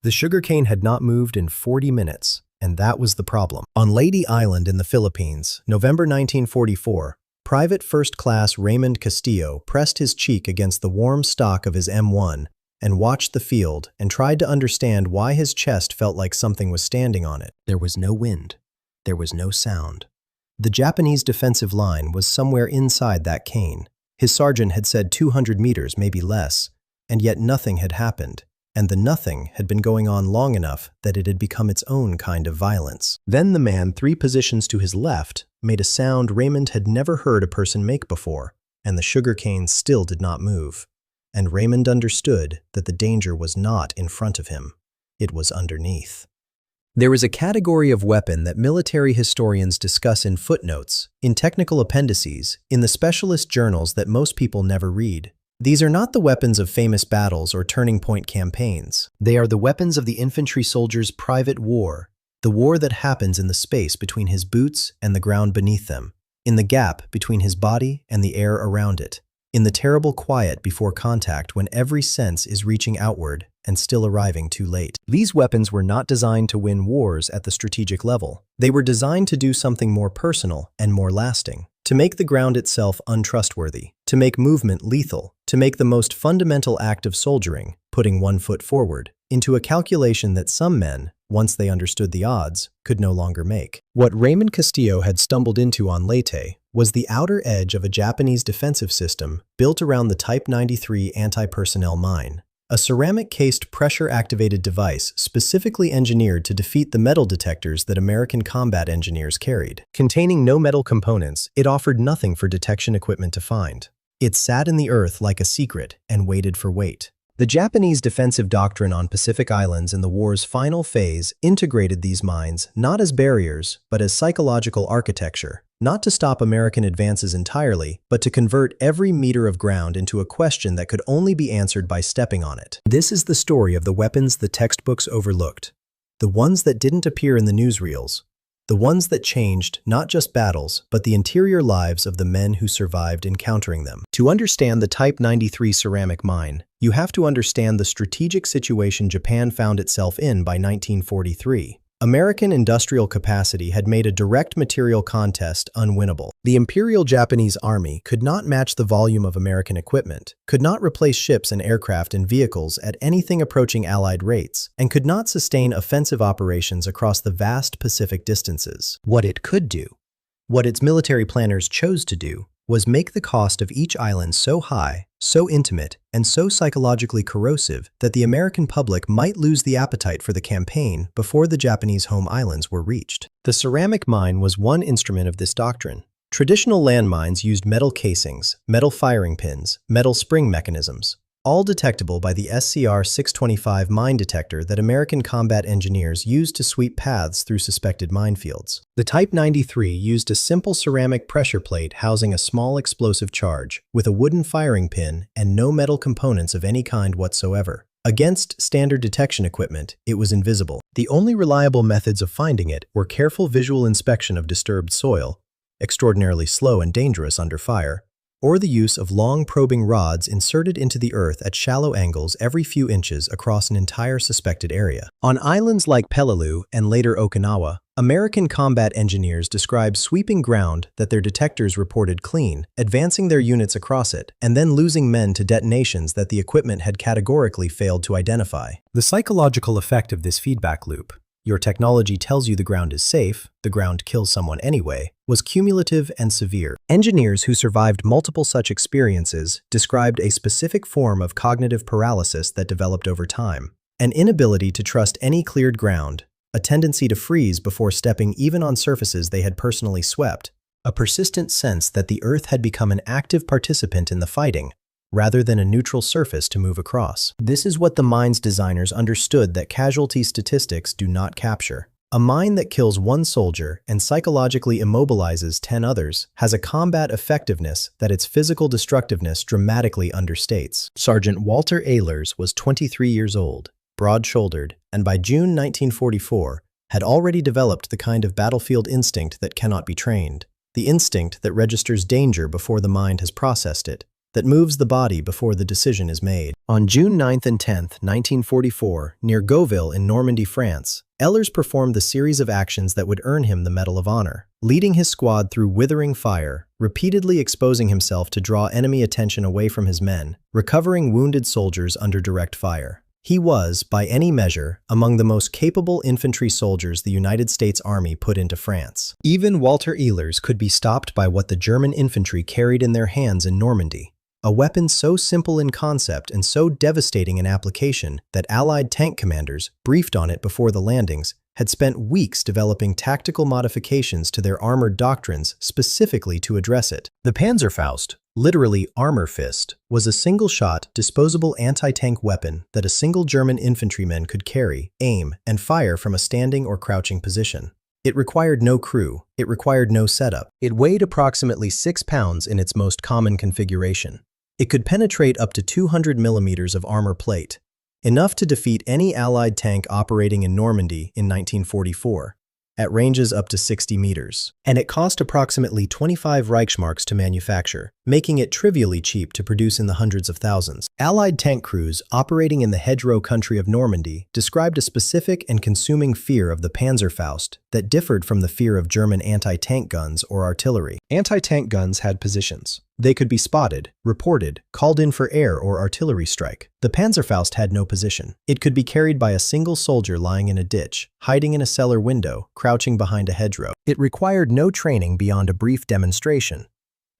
The sugarcane had not moved in 40 minutes, and that was the problem. On Leyte Island in the Philippines, November 1944, Private First Class Raymond Castillo pressed his cheek against the warm stock of his M1 and watched the field and tried to understand why his chest felt like something was standing on it. There was no wind. There was no sound. The Japanese defensive line was somewhere inside that cane. His sergeant had said 200 meters, maybe less, and yet nothing had happened. And the nothing had been going on long enough that it had become its own kind of violence. Then the man 3 positions to his left made a sound Raymond had never heard a person make before, and the sugarcane still did not move. And Raymond understood that the danger was not in front of him. It was underneath. There is a category of weapon that military historians discuss in footnotes, in technical appendices, in the specialist journals that most people never read. These are not the weapons of famous battles or turning point campaigns. They are the weapons of the infantry soldier's private war, the war that happens in the space between his boots and the ground beneath them, in the gap between his body and the air around it, in the terrible quiet before contact when every sense is reaching outward and still arriving too late. These weapons were not designed to win wars at the strategic level. They were designed to do something more personal and more lasting, to make the ground itself untrustworthy, to make movement lethal, to make the most fundamental act of soldiering, putting one foot forward, into a calculation that some men, once they understood the odds, could no longer make. What Raymond Castillo had stumbled into on Leyte was the outer edge of a Japanese defensive system built around the Type 93 anti-personnel mine, a ceramic-cased pressure-activated device specifically engineered to defeat the metal detectors that American combat engineers carried. Containing no metal components, it offered nothing for detection equipment to find. It sat in the earth like a secret and waited for weight. The Japanese defensive doctrine on Pacific Islands in the war's final phase integrated these mines not as barriers, but as psychological architecture, not to stop American advances entirely, but to convert every meter of ground into a question that could only be answered by stepping on it. This is the story of the weapons the textbooks overlooked, the ones that didn't appear in the newsreels, the ones that changed not just battles, but the interior lives of the men who survived encountering them. To understand the Type 93 ceramic mine, you have to understand the strategic situation Japan found itself in by 1943. American industrial capacity had made a direct material contest unwinnable. The Imperial Japanese Army could not match the volume of American equipment, could not replace ships and aircraft and vehicles at anything approaching Allied rates, and could not sustain offensive operations across the vast Pacific distances. What it could do, what its military planners chose to do, was make the cost of each island so high, so intimate, and so psychologically corrosive that the American public might lose the appetite for the campaign before the Japanese home islands were reached. The ceramic mine was one instrument of this doctrine. Traditional landmines used metal casings, metal firing pins, metal spring mechanisms, all detectable by the SCR-625 mine detector that American combat engineers used to sweep paths through suspected minefields. The Type 93 used a simple ceramic pressure plate housing a small explosive charge, with a wooden firing pin and no metal components of any kind whatsoever. Against standard detection equipment, it was invisible. The only reliable methods of finding it were careful visual inspection of disturbed soil, extraordinarily slow and dangerous under fire, or the use of long probing rods inserted into the earth at shallow angles every few inches across an entire suspected area. On islands like Peleliu and later Okinawa, American combat engineers described sweeping ground that their detectors reported clean, advancing their units across it, and then losing men to detonations that the equipment had categorically failed to identify. The psychological effect of this feedback loop, your technology tells you the ground is safe, the ground kills someone anyway, was cumulative and severe. Engineers who survived multiple such experiences described a specific form of cognitive paralysis that developed over time. An inability to trust any cleared ground, a tendency to freeze before stepping even on surfaces they had personally swept, a persistent sense that the earth had become an active participant in the fighting, rather than a neutral surface to move across. This is what the mine's designers understood that casualty statistics do not capture. A mine that kills one soldier and psychologically immobilizes 10 others has a combat effectiveness that its physical destructiveness dramatically understates. Sergeant Walter Ehlers was 23 years old, broad-shouldered, and by June 1944 had already developed the kind of battlefield instinct that cannot be trained, the instinct that registers danger before the mind has processed it, that moves the body before the decision is made. On June 9th and 10th, 1944, near Gauville in Normandy, France, Ehlers performed the series of actions that would earn him the Medal of Honor, leading his squad through withering fire, repeatedly exposing himself to draw enemy attention away from his men, recovering wounded soldiers under direct fire. He was, by any measure, among the most capable infantry soldiers the United States Army put into France. Even Walter Ehlers could be stopped by what the German infantry carried in their hands in Normandy, a weapon so simple in concept and so devastating in application that Allied tank commanders, briefed on it before the landings, had spent weeks developing tactical modifications to their armored doctrines specifically to address it. The Panzerfaust, literally armor fist, was a single-shot, disposable anti-tank weapon that a single German infantryman could carry, aim, and fire from a standing or crouching position. It required no crew. It required no setup. It weighed approximately 6 pounds in its most common configuration. It could penetrate up to 200 millimeters of armor plate, enough to defeat any Allied tank operating in Normandy in 1944, at ranges up to 60 meters. And it cost approximately 25 Reichsmarks to manufacture, making it trivially cheap to produce in the hundreds of thousands. Allied tank crews operating in the hedgerow country of Normandy described a specific and consuming fear of the Panzerfaust that differed from the fear of German anti-tank guns or artillery. Anti-tank guns had positions. They could be spotted, reported, called in for air or artillery strike. The Panzerfaust had no position. It could be carried by a single soldier lying in a ditch, hiding in a cellar window, crouching behind a hedgerow. It required no training beyond a brief demonstration.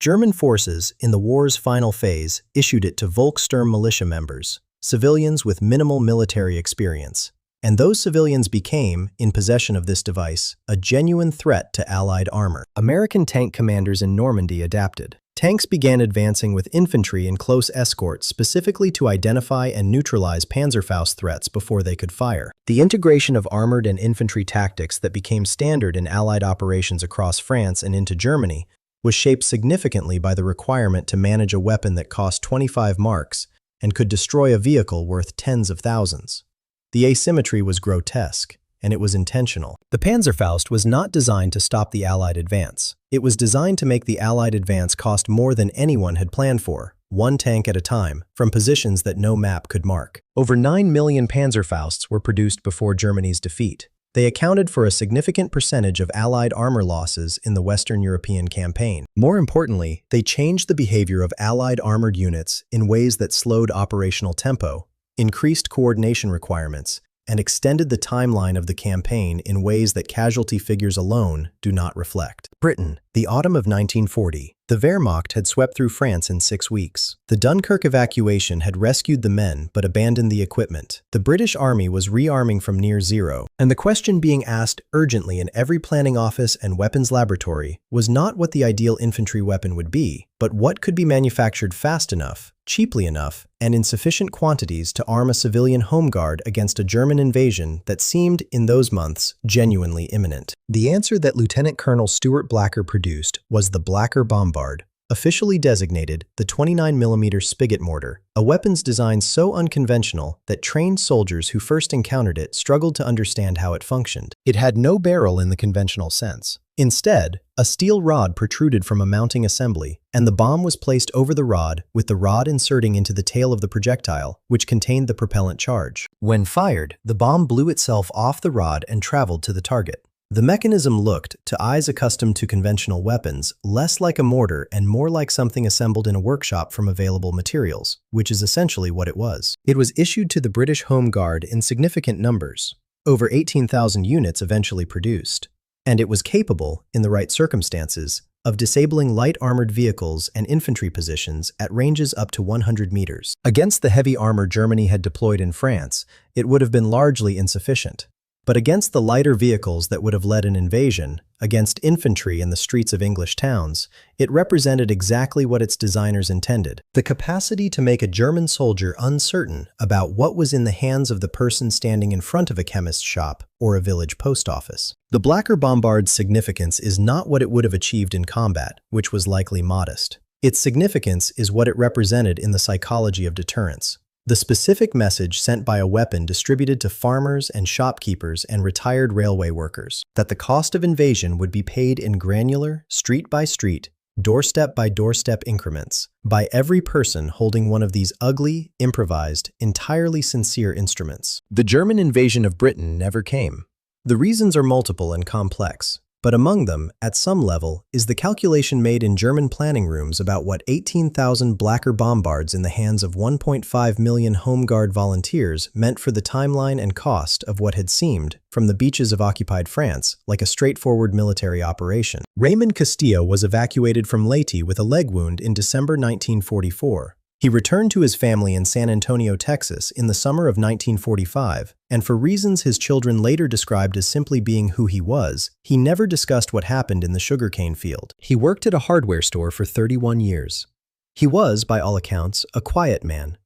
German forces, in the war's final phase, issued it to Volkssturm militia members, civilians with minimal military experience. And those civilians became, in possession of this device, a genuine threat to Allied armor. American tank commanders in Normandy adapted. Tanks began advancing with infantry in close escort specifically to identify and neutralize Panzerfaust threats before they could fire. The integration of armored and infantry tactics that became standard in Allied operations across France and into Germany was shaped significantly by the requirement to manage a weapon that cost 25 marks and could destroy a vehicle worth tens of thousands. The asymmetry was grotesque, and it was intentional. The Panzerfaust was not designed to stop the Allied advance. It was designed to make the Allied advance cost more than anyone had planned for, one tank at a time, from positions that no map could mark. Over 9 million Panzerfausts were produced before Germany's defeat. They accounted for a significant percentage of Allied armor losses in the Western European campaign. More importantly, they changed the behavior of Allied armored units in ways that slowed operational tempo, increased coordination requirements, and extended the timeline of the campaign in ways that casualty figures alone do not reflect. Britain, the autumn of 1940. The Wehrmacht had swept through France in 6 weeks. The Dunkirk evacuation had rescued the men but abandoned the equipment. The British Army was rearming from near zero, and the question being asked urgently in every planning office and weapons laboratory was not what the ideal infantry weapon would be, but what could be manufactured fast enough, cheaply enough, and in sufficient quantities to arm a civilian home guard against a German invasion that seemed, in those months, genuinely imminent. The answer that Lieutenant Colonel Stuart Blacker produced was the Blacker Bombard, officially designated the 29mm spigot mortar, a weapons design so unconventional that trained soldiers who first encountered it struggled to understand how it functioned. It had no barrel in the conventional sense. Instead, a steel rod protruded from a mounting assembly, and the bomb was placed over the rod, with the rod inserting into the tail of the projectile, which contained the propellant charge. When fired, the bomb blew itself off the rod and traveled to the target. The mechanism looked, to eyes accustomed to conventional weapons, less like a mortar and more like something assembled in a workshop from available materials, which is essentially what it was. It was issued to the British Home Guard in significant numbers, over 18,000 units eventually produced, and it was capable, in the right circumstances, of disabling light armored vehicles and infantry positions at ranges up to 100 meters. Against the heavy armor Germany had deployed in France, it would have been largely insufficient. But against the lighter vehicles that would have led an invasion, against infantry in the streets of English towns, it represented exactly what its designers intended: the capacity to make a German soldier uncertain about what was in the hands of the person standing in front of a chemist's shop or a village post office. The Blacker Bombard's significance is not what it would have achieved in combat, which was likely modest. Its significance is what it represented in the psychology of deterrence. The specific message sent by a weapon distributed to farmers and shopkeepers and retired railway workers, that the cost of invasion would be paid in granular, street-by-street, doorstep by doorstep increments, by every person holding one of these ugly, improvised, entirely sincere instruments. The German invasion of Britain never came. The reasons are multiple and complex, but among them, at some level, is the calculation made in German planning rooms about what 18,000 Blacker bombards in the hands of 1.5 million Home Guard volunteers meant for the timeline and cost of what had seemed, from the beaches of occupied France, like a straightforward military operation. Raymond Castillo was evacuated from Leyte with a leg wound in December 1944. He returned to his family in San Antonio, Texas in the summer of 1945, and for reasons his children later described as simply being who he was, he never discussed what happened in the sugarcane field. He worked at a hardware store for 31 years. He was, by all accounts, a quiet man,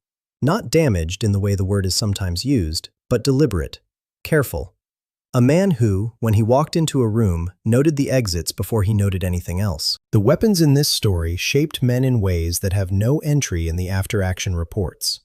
not damaged in the way the word is sometimes used, but deliberate, careful. A man who, when he walked into a room, noted the exits before he noted anything else. The weapons in this story shaped men in ways that have no entry in the after-action reports.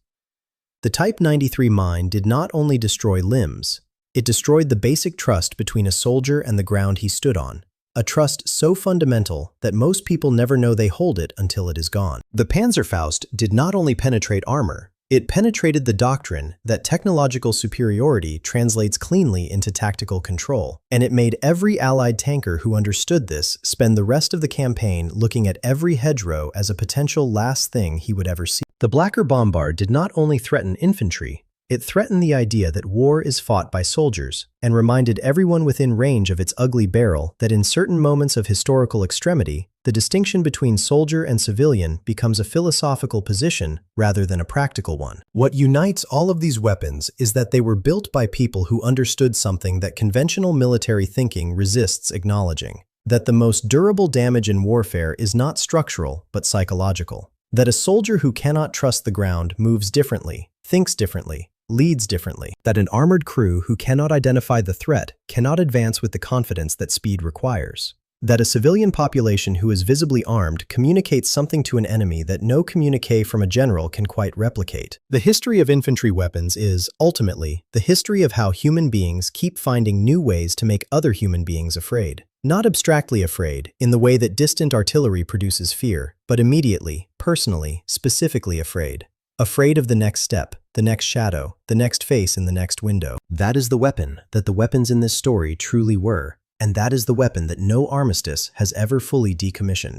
The Type 93 mine did not only destroy limbs, it destroyed the basic trust between a soldier and the ground he stood on, a trust so fundamental that most people never know they hold it until it is gone. The Panzerfaust did not only penetrate armor, it penetrated the doctrine that technological superiority translates cleanly into tactical control, and it made every Allied tanker who understood this spend the rest of the campaign looking at every hedgerow as a potential last thing he would ever see. The Blacker bombard did not only threaten infantry, it threatened the idea that war is fought by soldiers, and reminded everyone within range of its ugly barrel that in certain moments of historical extremity, the distinction between soldier and civilian becomes a philosophical position rather than a practical one. What unites all of these weapons is that they were built by people who understood something that conventional military thinking resists acknowledging: that the most durable damage in warfare is not structural, but psychological. That a soldier who cannot trust the ground moves differently, thinks differently, leads differently. That an armored crew who cannot identify the threat cannot advance with the confidence that speed requires. That a civilian population who is visibly armed communicates something to an enemy that no communique from a general can quite replicate. The history of infantry weapons is, ultimately, the history of how human beings keep finding new ways to make other human beings afraid. Not abstractly afraid, in the way that distant artillery produces fear, but immediately, personally, specifically afraid. Afraid of the next step, the next shadow, the next face in the next window. That is the weapon that the weapons in this story truly were, and that is the weapon that no armistice has ever fully decommissioned.